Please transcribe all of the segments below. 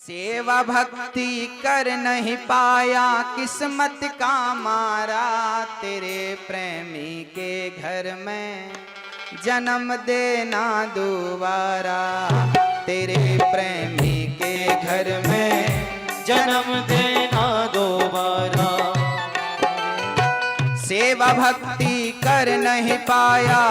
सेवा भक्ति कर नहीं पाया किस्मत का मारा, तेरे प्रेमी के घर में जन्म देना दोबारा, तेरे प्रेमी के घर में जन्म देना दोबारा। सेवा भक्ति कर नहीं पाया,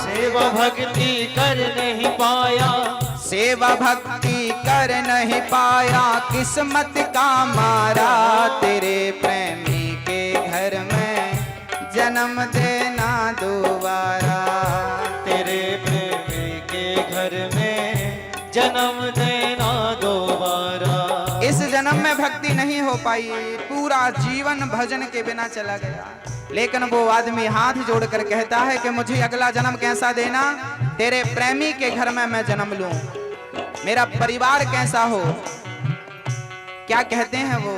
सेवा भक्ति कर नहीं पाया, सेवा भक्ति कर नहीं पाया किस्मत का मारा, तेरे प्रेमी के घर में जन्म देना दोबारा, तेरे प्रेमी के घर में जन्म देना दोबारा। इस जन्म में भक्ति नहीं हो पाई, पूरा जीवन भजन के बिना चला गया, लेकिन वो आदमी हाथ जोड़कर कहता है कि मुझे अगला जन्म कैसा देना, तेरे प्रेमी के घर में मैं जन्म लूं, मेरा परिवार कैसा हो। क्या कहते हैं वो,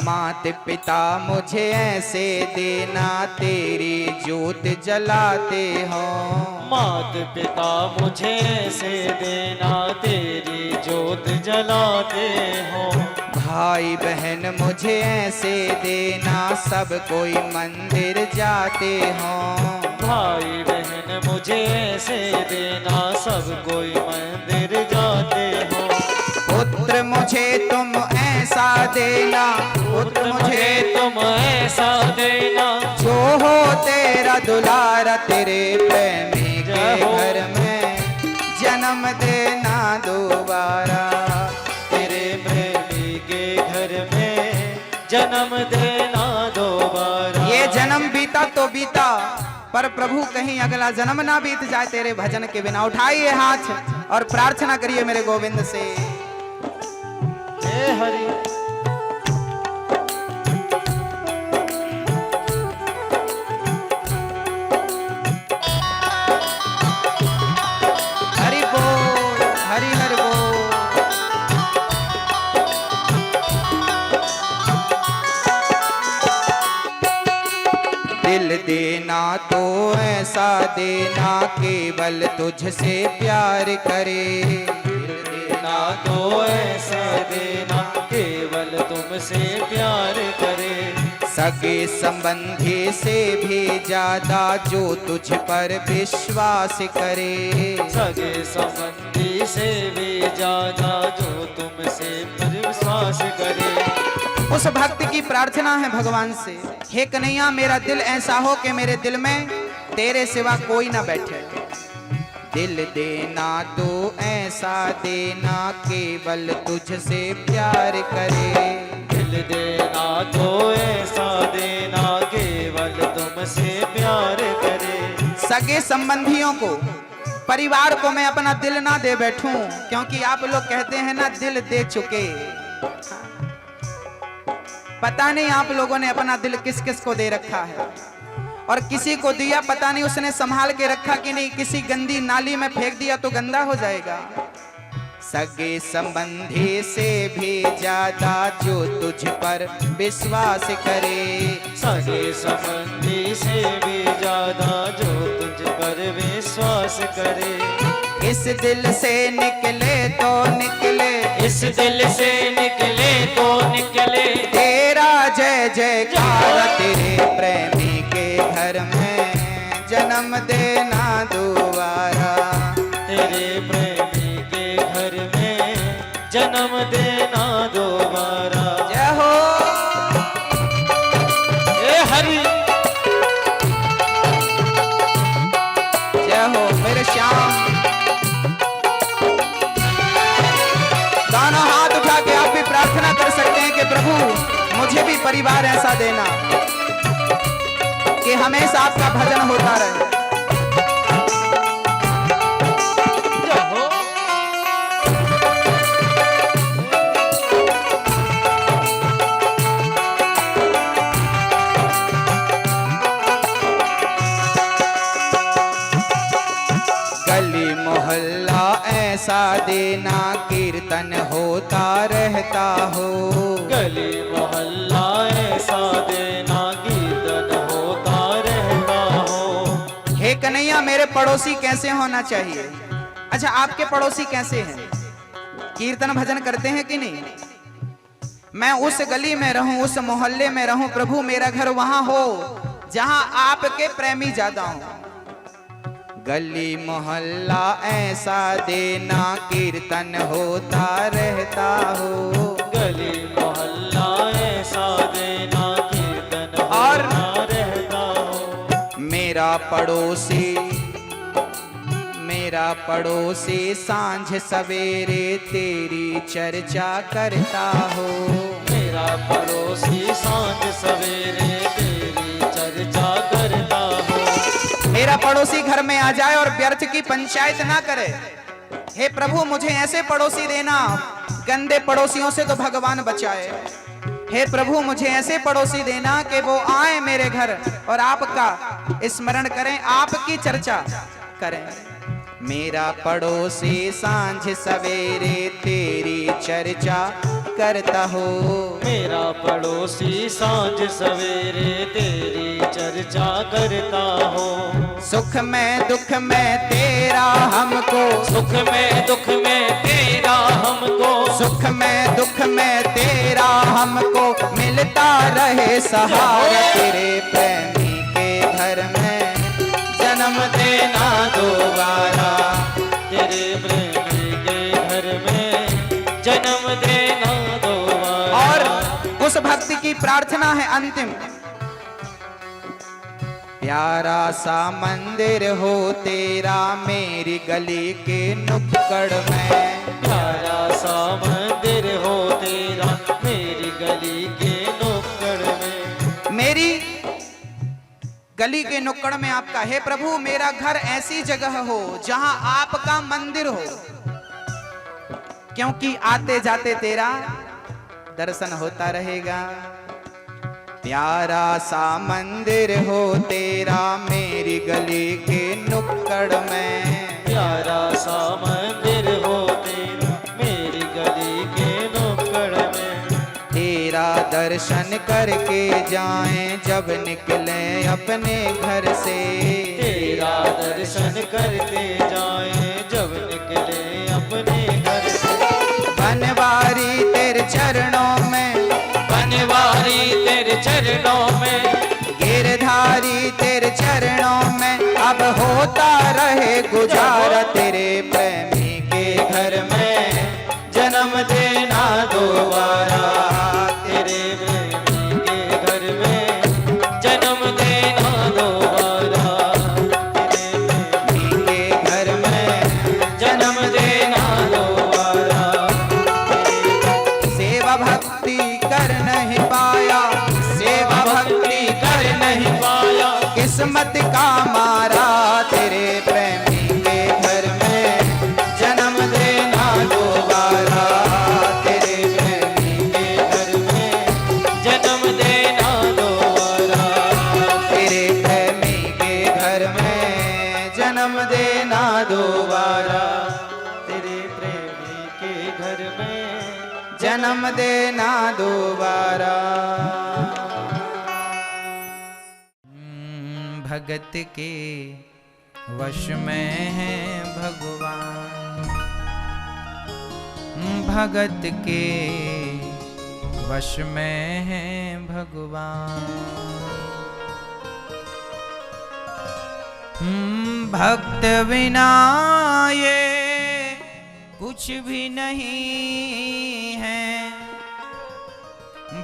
माता पिता मुझे ऐसे देना तेरी जोत जलाते हो, माता पिता मुझे ऐसे देना तेरी जोत जलाते हो, भाई बहन मुझे ऐसे देना सब कोई मंदिर जाते हो, भाई बहन मुझे ऐसे देना सब कोई मंदिर जाते हो, पुत्र मुझे तुम ऐसा देना, पुत्र मुझे तुम ऐसा देना जो हो तेरा दुलारा, तेरे प्रेमी के घर में जन्म देना दोबारा, तेरे प्रेमी के घर में जन्म देना दोबारा। ये जन्म बीता तो बीता, पर प्रभु कहीं अगला जन्म ना बीत जाए तेरे भजन के बिना। उठाइए हाथ और प्रार्थना करिए मेरे गोविंद से। हे हरि हरि बोल, हरि हरि बोल। दिल देना तो ऐसा देना केवल तुझसे प्यार करे, दिल देना तो ऐसा देना केवल तुमसे प्यार करे, सगे संबंधी से भी ज्यादा जो तुझ पर विश्वास करे, सगे संबंधी से भी ज्यादा जो तुमसे विश्वास करे। उस भक्त की प्रार्थना है भगवान से, हे कन्हैया मेरा दिल ऐसा हो कि मेरे दिल में तेरे सिवा कोई ना बैठे, दिल देना तो ऐसा देना केवल तुझसे प्यार करे, दिल देना तो ऐसा देना केवल तुमसे प्यार करे। सगे संबंधियों को, परिवार को मैं अपना दिल ना दे बैठूं, क्योंकि आप लोग कहते हैं ना दिल दे चुके, पता नहीं आप लोगों ने अपना दिल किस किस को दे रखा है, और किसी को दिया पता नहीं उसने संभाल के रखा कि नहीं, किसी गंदी नाली में फेंक दिया तो गंदा हो जाएगा। सगे संबंधी से भी ज्यादा जो तुझ पर विश्वास करे, सगे संबंधी से भी ज्यादा जो तुझ पर विश्वास करे, इस दिल से निकले तो निकले, इस दिल से निकले तो निकले, तेरा जय जयकार, तेरे प्रेमी के घर में जन्म देना दोबारा, तेरे प्रेमी के घर में जन्म देना दोबारा। जय हो हे हरि जय हो मेरे श्याम। दोनों हाथ उठा के आप भी प्रार्थना कर सकते हैं कि प्रभु मुझे भी परिवार ऐसा देना कि हमेशा आपका भजन होता रहे। गली मोहल्ला ऐसा देना कीर्तन होता रहता हो, गली मोहल्ला ऐसा देना कीर्तन होता रहता हो। हे कन्हैया मेरे पड़ोसी कैसे होना चाहिए। अच्छा आपके पड़ोसी कैसे हैं, कीर्तन भजन करते हैं कि नहीं? मैं उस गली में रहूं, उस मोहल्ले में रहूं, प्रभु मेरा घर वहां हो जहां आपके प्रेमी ज्यादा हो। गली मोहल्ला ऐसा देना कीर्तन होता रहता हो। गली मोहल्ला ऐसा देना कीर्तन होता रहता हो। मेरा पड़ोसी सांझ सवेरे तेरी चर्चा करता हो। मेरा पड़ोसी सांझ सवेरे तेरी चर्चा करता हो। मेरा पड़ोसी घर में आ जाए और व्यर्थ की पंचायत ना करे। हे प्रभु मुझे ऐसे पड़ोसी देना, गंदे पड़ोसियों से तो भगवान बचाए। हे प्रभु मुझे ऐसे पड़ोसी देना कि वो आए मेरे घर और आपका स्मरण करें, आपकी चर्चा करें। मेरा पड़ोसी सांझ सवेरे तेरी चर्चा करता हो। मेरा पड़ोसी सांझ सवेरे तेरी चर्चा करता हो। सुख में दुख में तेरा हमको, सुख में दुख में तेरा हमको, सुख में दुख में तेरा हमको मिलता रहे सहारा। तेरे प्रेमी के घर में जन्म देना दोबारा। तेरे प्रेमी के घर में जन्म देना दोबारा। और उस भक्ति की प्रार्थना है अंतिम। प्यारा सा मंदिर हो तेरा मेरी गली के नुक्कड़ में। प्यारा सा मंदिर हो तेरा मेरी गली के नुक्कड़ में। मेरी गली के नुक्कड़ में आपका। हे प्रभु मेरा घर ऐसी जगह हो जहां आपका मंदिर हो, क्योंकि आते जाते तेरा दर्शन होता रहेगा। प्यारा सा मंदिर हो तेरा मेरी गली के नुक्कड़ में। प्यारा सा मंदिर हो तेरा मेरी गली के नुक्कड़ में। तेरा दर्शन करके जाएं जब निकले अपने घर से। तेरा दर्शन करके जाएं जब निकले अपने घर से। बनवारी तेरे चरणों में, बनवारी तेरे चरणों में, गिरधारी तेरे चरणों में अब होता रहे गुजारा। तेरे प्रेमी के घर में जन्म देना दोबारा। तेरे प्रेमी के घर में जन्म देना दोबारा। तेरे प्रेमी के घर में जन्म देना दोबारा। सेवा भक्ति कर नहीं पाया, सेवा भक्ति कर नहीं पाया, किस्मत का मारा। तेरे प्रेमी के घर में जन्म देना दोबारा। तेरे प्रेमी के घर में जन्म देना दोबारा। तेरे प्रेमी के घर में जन्म देना दोबारा। तेरे प्रेमी के घर में जन्म देना दोबारा। भगत के वश में है भगवान, भगत के वश में है भगवान। भक्त बिना ये कुछ भी नहीं है,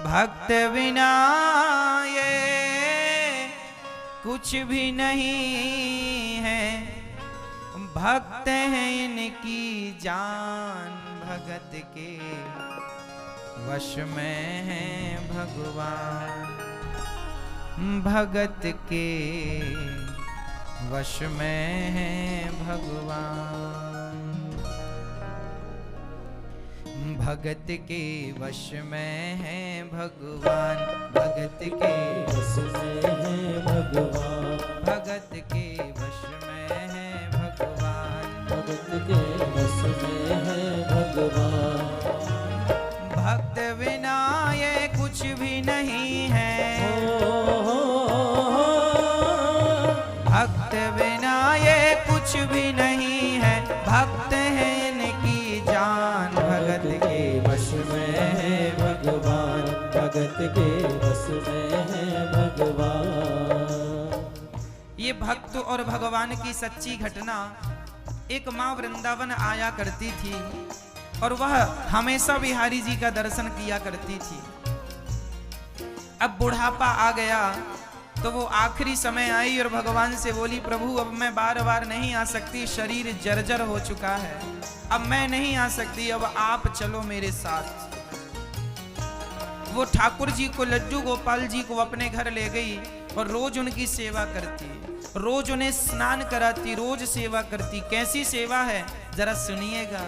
भक्त बिना ये कुछ भी नहीं है। भक्त हैं इनकी जान, भगत के वश में है भगवान, भगत के वश में है भगवान। भगत के वश में है भगवान, भगत के वश में है भगवान। भगत के वश में है भगवान, भगत के वश में है भगवान। भक्त बिना ये कुछ भी नहीं है, भक्त बिना ये कुछ भी नहीं है। भक्त है इनकी जान, भगत के बस में है भगवान। ये भक्त और भगवान की सच्ची घटना। एक माँ वृंदावन आया करती थी और वह हमेशा बिहारी जी का दर्शन किया करती थी। अब बुढ़ापा आ गया तो वो आखिरी समय आई और भगवान से बोली, प्रभु अब मैं बार बार नहीं आ सकती, शरीर जर्जर हो चुका है, अब मैं नहीं आ सकती, अब आप चलो मेरे साथ। वो ठाकुर जी को, लड्डू गोपाल जी को अपने घर ले गई और रोज उनकी सेवा करती, रोज उन्हें स्नान कराती, रोज सेवा करती। कैसी सेवा है जरा सुनिएगा।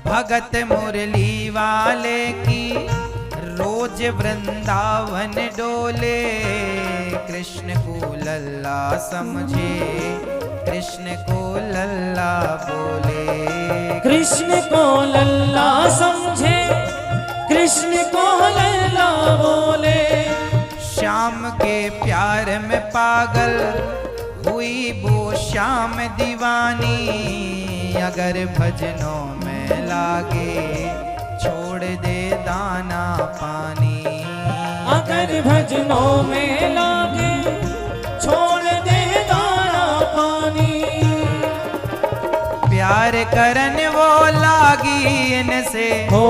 भगत मुरली वाले की रोज वृंदावन डोले, कृष्ण को लल्ला समझे, कृष्ण को लल्ला बोले। कृष्ण को लल्ला समझे, कृष्ण को लल्ला बोले। श्याम के प्यार में पागल हुई वो श्याम दीवानी, अगर भजनों में लागे छोड़ दे दाना पानी। अगर भजनों में लागे छोड़ दे दाना पानी। प्यार करन वो लागी इनसे, हो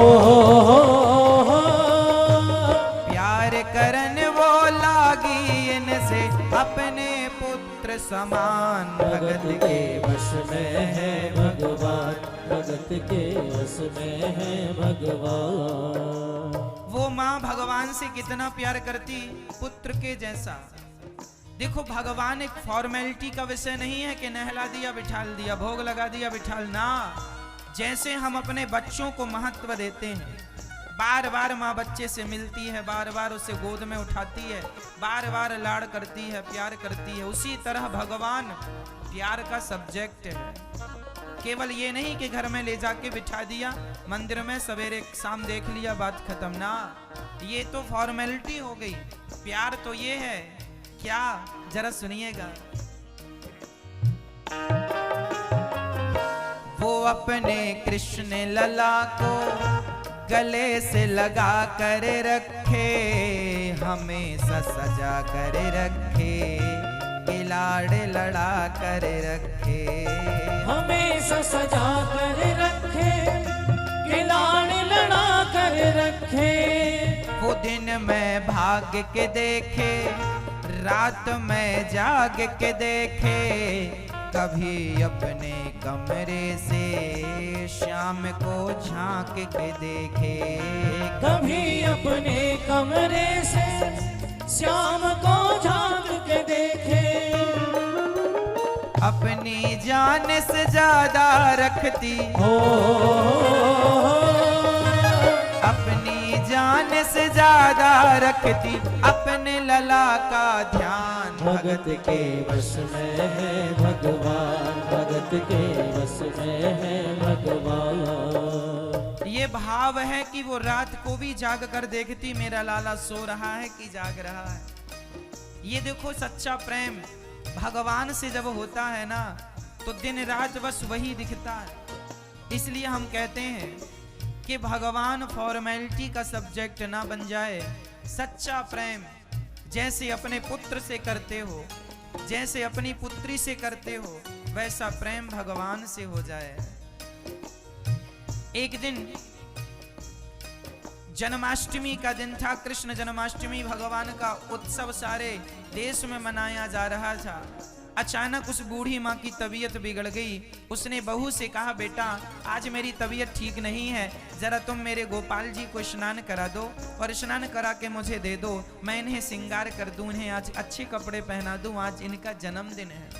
प्यार करन वो लागी इनसे, अपने पुत्र समान। भगत के वश में है भगवान, भगत के वश में है भगवान। वो माँ भगवान से कितना प्यार करती, पुत्र के जैसा। देखो भगवान एक फॉर्मेलिटी का विषय नहीं है कि नहला दिया बिठाल दिया, भोग लगा दिया बिठाल ना। जैसे हम अपने बच्चों को महत्व देते हैं, बार बार माँ बच्चे से मिलती है, बार बार उसे गोद में उठाती है, बार बार लाड़ करती है, प्यार करती है, उसी तरह भगवान प्यार का सब्जेक्ट है। केवल ये नहीं कि घर में ले जाके बिठा दिया, मंदिर में सवेरे शाम देख लिया, बात खत्म ना। ये तो फॉर्मेलिटी हो गई। प्यार तो ये है क्या, जरा सुनिएगा। वो अपने कृष्ण लला को गले से लगा कर रखे, हमेशा सजा कर रखे, लाड़ लड़ा कर रखे। हमेशा सजा कर रखे, लाड़ लड़ा कर रखे। वो दिन में भाग के देखे, रात में जाग के देखे, कभी अपने कमरे से शाम को झांक के देखे। कभी अपने कमरे से शाम को झांक के देखे। अपनी जान से ज्यादा रखती हो, अपनी जान से ज्यादा रखती, अपने लला का ध्यान। भगत के वश में है भगवान, भगत के वश में है भगवान। ये भाव है कि वो रात को भी जाग कर देखती, मेरा लाला सो रहा है कि जाग रहा है। ये देखो सच्चा प्रेम भगवान से जब होता है ना, तो दिन रात बस वही दिखता है। इसलिए हम कहते हैं कि भगवान फॉर्मेलिटी का सब्जेक्ट ना बन जाए। सच्चा प्रेम जैसे अपने पुत्र से करते हो, जैसे अपनी पुत्री से करते हो, वैसा प्रेम भगवान से हो जाए। एक दिन जन्माष्टमी का दिन था, कृष्ण जन्माष्टमी भगवान का उत्सव सारे देश में मनाया जा रहा था। अचानक उस बूढ़ी माँ की तबीयत बिगड़ गई। उसने बहू से कहा, बेटा आज मेरी तबीयत ठीक नहीं है, जरा तुम मेरे गोपाल जी को स्नान करा दो और स्नान करा के मुझे दे दो, मैं इन्हें श्रृंगार कर दूं, इन्हें आज अच्छे कपड़े पहना दूं, आज इनका जन्मदिन है।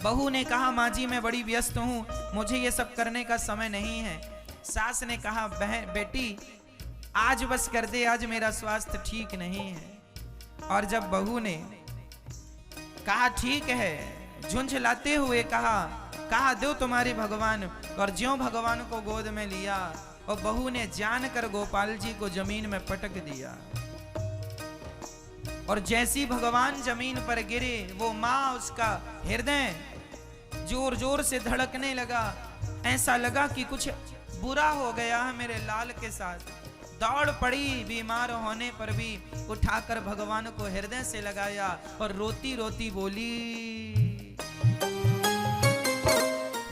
बहू ने कहा, माँ जी मैं बड़ी व्यस्त हूँ, मुझे ये सब करने का समय नहीं है। सास ने कहा, बहन बेटी आज बस कर दे, आज मेरा स्वास्थ्य ठीक नहीं है। और जब बहू ने कहा ठीक है, झुंझलाते हुए कहा दो तुम्हारे भगवान, और ज्यों भगवान को गोद में लिया और बहू ने जानकर गोपाल जी को जमीन में पटक दिया। और जैसी भगवान जमीन पर गिरे, वो माँ उसका हृदय जोर जोर से धड़कने लगा। ऐसा लगा कि कुछ बुरा हो गया है मेरे लाल के साथ। दौड़ पड़ी, बीमार होने पर भी उठाकर भगवान को हृदय से लगाया और रोती रोती बोली,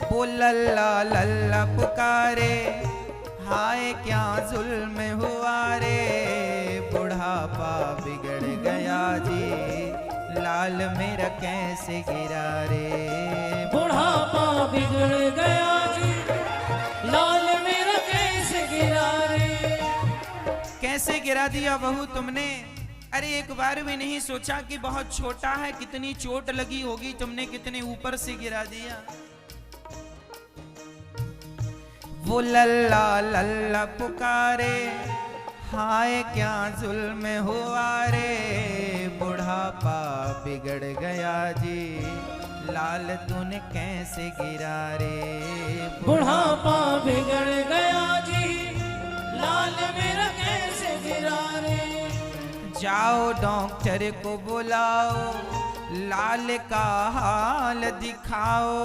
वो लल्ला लल्ला पुकारे, हाय क्या जुल्म हुआ रे, बुढ़ापा बिगड़ गया जी, लाल मेरा कैसे गिरा रे, बुढ़ापा बिगड़ गया जी, लाल मेरा कैसे गिरा रे। कैसे गिरा दिया बहू तुमने? अरे एक बार भी नहीं सोचा कि बहुत छोटा है, कितनी चोट लगी होगी, तुमने कितने ऊपर से गिरा दिया। वो लल्ला लल्ला पुकारे, हाय क्या जुल्म हुआ रे, बुढ़ापा बिगड़ गया जी, लाल तूने कैसे गिरा रे, बुढ़ापा बिगड़ गया जी, लाल मेरा कैसे गिरा रे। जाओ डॉक्टर को बुलाओ, लाल का हाल दिखाओ,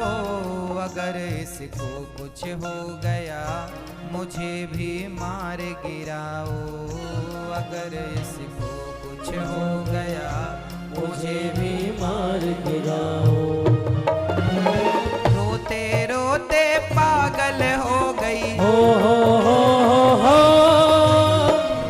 अगर इसको कुछ हो गया मुझे भी मार गिराओ, अगर इसको कुछ हो गया मुझे भी मार गिराओ। रोते रोते पागल हो गई,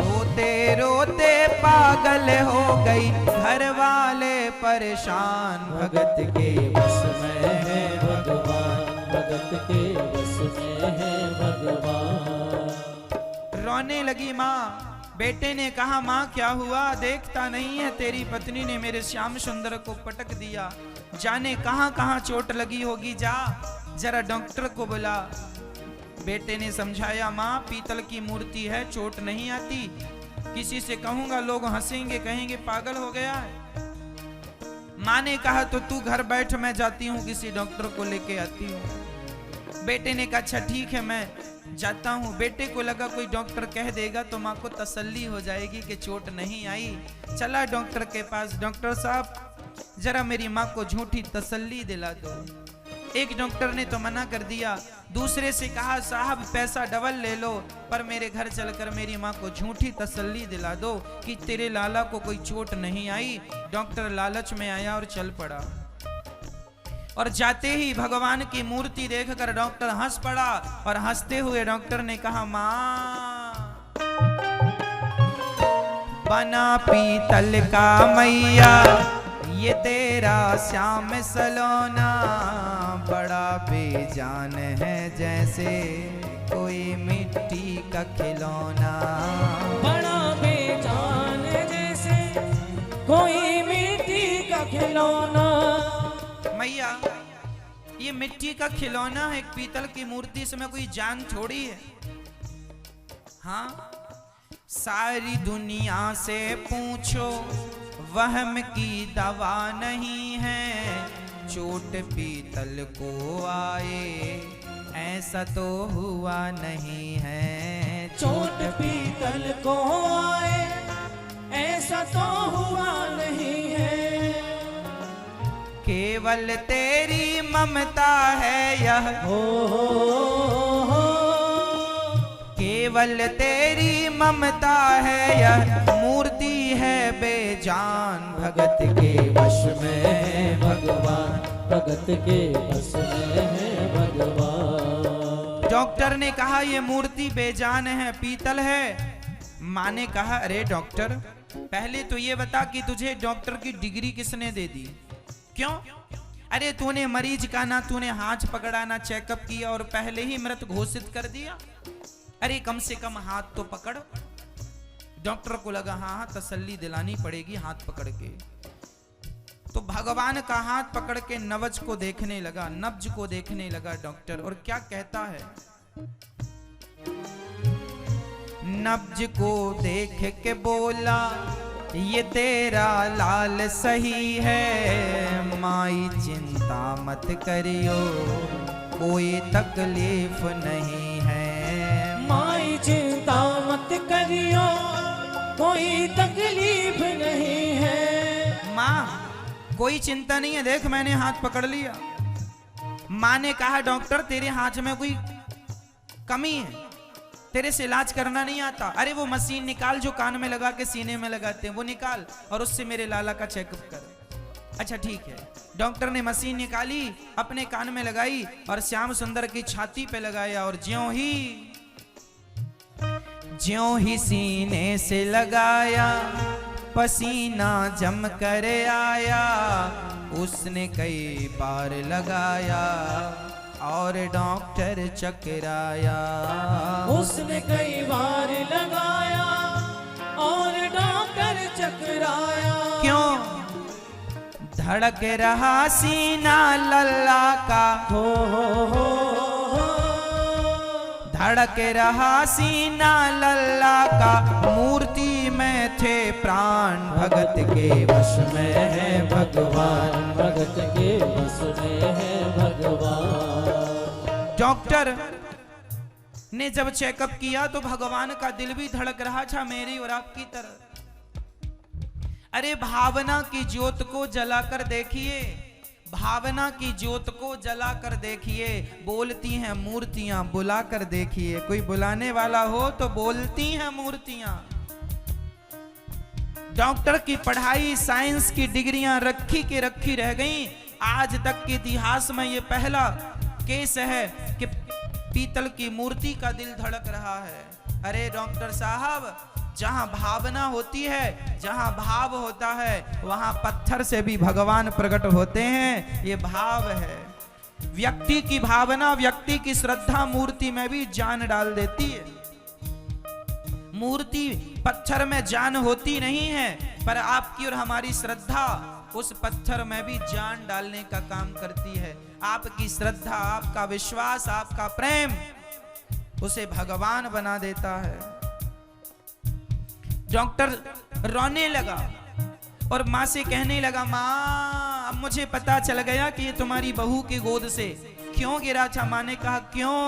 रोते रोते पागल हो गई, घर वाले परेशान, भगत के बस में है भगवान, भगत के बस में है भगवान। रोने लगी माँ। बेटे ने कहा, माँ क्या हुआ, देखता नहीं है तेरी पत्नी ने मेरे श्याम सुंदर को पटक दिया, जाने कहां कहां चोट लगी होगी, जा जरा डॉक्टर को बुला। बेटे ने समझाया, माँ पीतल की मूर्ति है, चोट नहीं आती, किसी से कहूंगा लोग हंसेंगे, कहेंगे पागल हो गया है। माँ ने कहा, तो तू घर बैठ, मैं जाती हूँ किसी डॉक्टर को लेके आती हूँ। बेटे ने कहा, अच्छा ठीक है मैं जाता हूँ। बेटे को लगा कोई डॉक्टर कह देगा तो माँ को तसल्ली हो जाएगी कि चोट नहीं आई। चला डॉक्टर के पास, डॉक्टर साहब जरा मेरी माँ को झूठी तसल्ली दिला दो। एक डॉक्टर ने तो मना कर दिया, दूसरे से कहा, साहब पैसा डबल ले लो पर मेरे घर चलकर मेरी माँ को झूठी तसल्ली दिला दो कि तेरे लाला को कोई चोट नहीं आई। डॉक्टर लालच में आया और चल पड़ा, और जाते ही भगवान की मूर्ति देखकर डॉक्टर हंस पड़ा, और हंसते हुए डॉक्टर ने कहा, माँ बना पीतल का मैया, ये तेरा श्याम सलोना, बड़ा बेजान है जैसे कोई मिट्टी का खिलौना, बड़ा बेजान जैसे कोई मिट्टी का खिलौना। मैया ये मिट्टी का खिलौना है, एक पीतल की मूर्ति, इसमें कोई जान थोड़ी है। हाँ, सारी दुनिया से पूछो वहम की दवा नहीं है, चोट पीतल को आए ऐसा तो हुआ नहीं है, चोट पीतल को आए ऐसा तो हुआ नहीं है, केवल तेरी ममता है यह, केवल तेरी ममता है यह, मूर्ति है बेजान, भगत के वश में है भगवान, भगत के बस में है भगवान। डॉक्टर ने कहा, ये मूर्ति बेजान है, पीतल है। माँ ने कहा, अरे डॉक्टर पहले तो ये बता कि तुझे डॉक्टर की डिग्री किसने दे दी? क्यों? अरे तूने मरीज का ना तूने हाथ पकड़ा ना चेकअप किया और पहले ही मृत घोषित कर दिया। अरे कम से कम हाथ तो पकड़। डॉक्टर को लगा हाँ तसल्ली दिलानी पड़ेगी हाथ पकड़ के। तो भगवान का हाथ पकड़ के नब्ज को देखने लगा, नब्ज को देखने लगा डॉक्टर, और क्या कहता है? नब्ज को देख के बोला, ये तेरा लाल सही है, माई चिंता मत करियो कोई तकलीफ नहीं है, माई चिंता मत करियो कोई तकलीफ नहीं है। माँ कोई चिंता नहीं है, देख मैंने हाथ पकड़ लिया। माँ ने कहा डॉक्टर तेरे हाथ में कोई कमी है, तेरे से इलाज करना नहीं आता। अरे वो मशीन निकाल जो कान में लगा के सीने में लगाते हैं, वो निकाल और उससे मेरे लाला का चेकअप कर। अच्छा ठीक है। डॉक्टर ने मशीन निकाली, अपने कान में लगाई और श्याम सुंदर की छाती पे लगाया और ज्यों ही सीने से लगाया पसीना जम कर आया। उसने कई बार लगाया और डॉक्टर चकराया। उसने कई बार लगाया और डॉक्टर चकराया। क्यों? धड़क रहा सीना लल्ला का, हो धड़क रहा सीना लल्ला का। मूर्ति में थे प्राण भगत के वश में है भगवान, भगत के बस में है भगवान। डॉक्टर ने जब चेकअप किया तो भगवान का दिल भी धड़क रहा था मेरी और आपकी तरह। अरे भावना की ज्योत को जलाकर देखिए, भावना की ज्योत को जलाकर देखिए। बोलती हैं मूर्तियां, बुलाकर देखिए। कोई बुलाने वाला हो तो बोलती हैं मूर्तियां। डॉक्टर की पढ़ाई, साइंस की डिग्रियां रखी के रखी रह गईं। आज तक के इतिहास में ये पहला केस है कि पीतल की मूर्ति का दिल धड़क रहा है। अरे डॉक्टर साहब, जहां भावना होती है, जहां भाव होता है, वहां पत्थर से भी भगवान प्रकट होते हैं। ये भाव है। व्यक्ति की भावना, व्यक्ति की श्रद्धा मूर्ति में भी जान डाल देती है। मूर्ति पत्थर में जान होती नहीं है, पर आपकी और हमारी श्रद्धा उस पत्थर में भी जान डालने का काम करती है। आपकी श्रद्धा, आपका विश्वास, आपका प्रेम उसे भगवान बना देता है। डॉक्टर रोने लगा और माँ से कहने लगा, माँ अब मुझे पता चल गया कि ये तुम्हारी बहू की गोद से क्यों गिरा था। माँ ने कहा क्यों?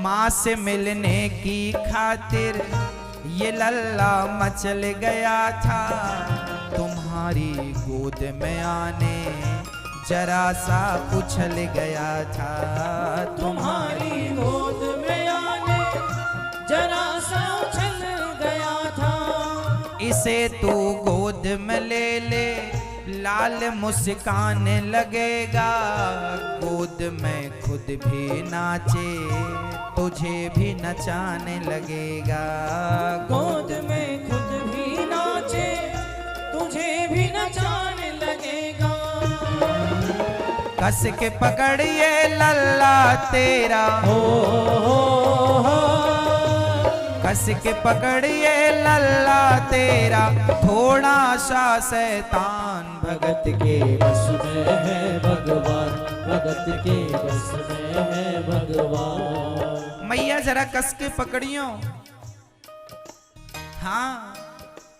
माँ से मिलने की खातिर ये लल्ला मचल गया था। तुम्हारी गोद में आने जरा सा उछल गया था। तुम्हारी गोद में आने जरा सा उछल गया था। इसे तू गोद में ले ले, लाल मुस्कान लगेगा। गोद में खुद भी नाचे, तुझे भी नचाने लगेगा। गोद में खुद भी नाचे, तुझे भी नचाने लगेगा। कस के पकड़िए लल्ला तेरा, कस के पकड़िए लल्ला तेरा। थोड़ा सा शैतान भगत के बस में है भगवान, भगत के बस में है भगवान। मैया जरा कस के पकड़ियो। हाँ,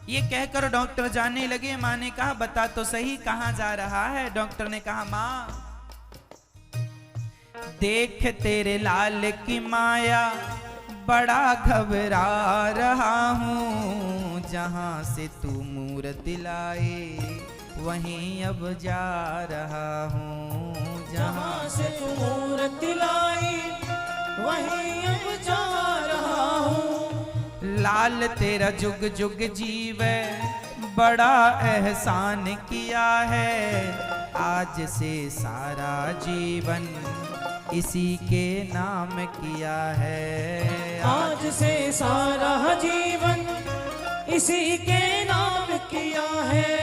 ये कहकर डॉक्टर जाने लगे। माँ ने कहा बता तो सही कहाँ जा रहा है। डॉक्टर ने कहा माँ देख तेरे लाल की माया, बड़ा घबरा रहा हूँ। जहाँ से तू मूर्ति लाए वहीं अब जा रहा हूँ। जहाँ से तू मूर्ति लाई वहीं अब जा रहा हूँ। लाल तेरा जुग जुग जीवे, बड़ा एहसान किया है। आज से सारा जीवन इसी के नाम किया है। आज से सारा जीवन इसी के नाम किया है।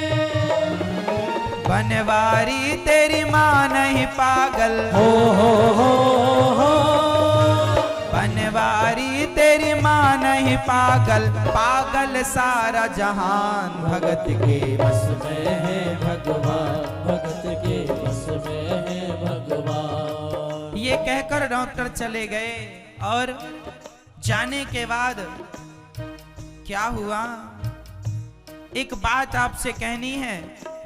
बनवारी तेरी माँ नहीं पागल, हो बनवारी तेरी माँ नहीं पागल। पागल सारा जहान भगत के बस में है भगवान, भगत के बस में है भगवान। ये कहकर डॉक्टर चले गए और जाने के बाद क्या हुआ, एक बात आपसे कहनी है,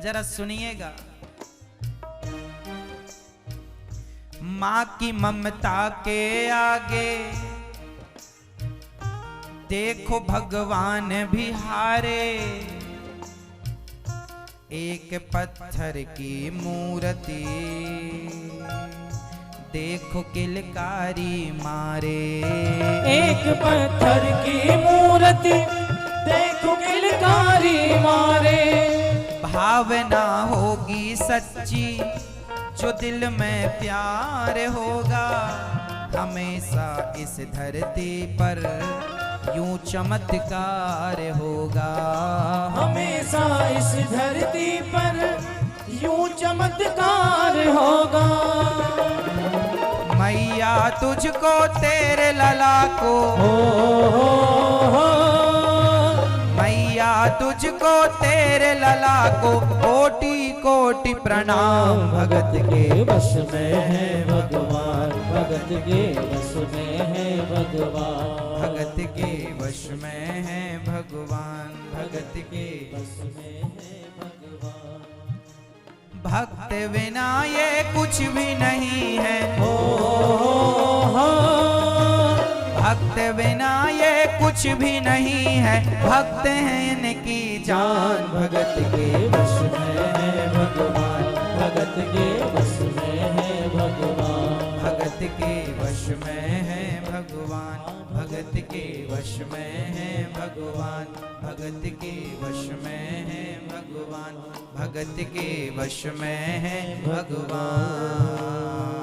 जरा सुनिएगा। माँ की ममता के आगे देखो भगवान भी हारे। एक पत्थर की मूर्ति देखो किलकारी मारे। एक पत्थर की मूर्ति देखो किलकारी मारे। भावना होगी सच्ची जो दिल में प्यार होगा, हमेशा इस धरती पर यूं चमत्कार होगा। हमेशा इस धरती पर यूं चमत्कार होगा। मैया तुझको तेरे लला को, मैया तुझको तेरे लला को कोटि कोटि प्रणाम। भगत के वश में है भगवान, भगत के वश में है भगवान, भगत के वश में है भगवान, भगत के वश में है भगवान। भक्त बिना ये कुछ भी नहीं है। भक्त बिना ये कुछ भी नहीं है, भक्त हैं इनकी जान। भगत के वश में है भगवान, भगत के वश में है भगवान, भगत के वश में है भगवान, भगत के वश में है भगवान, भगत के वश में है भगवान, भगत के वश में है भगवान।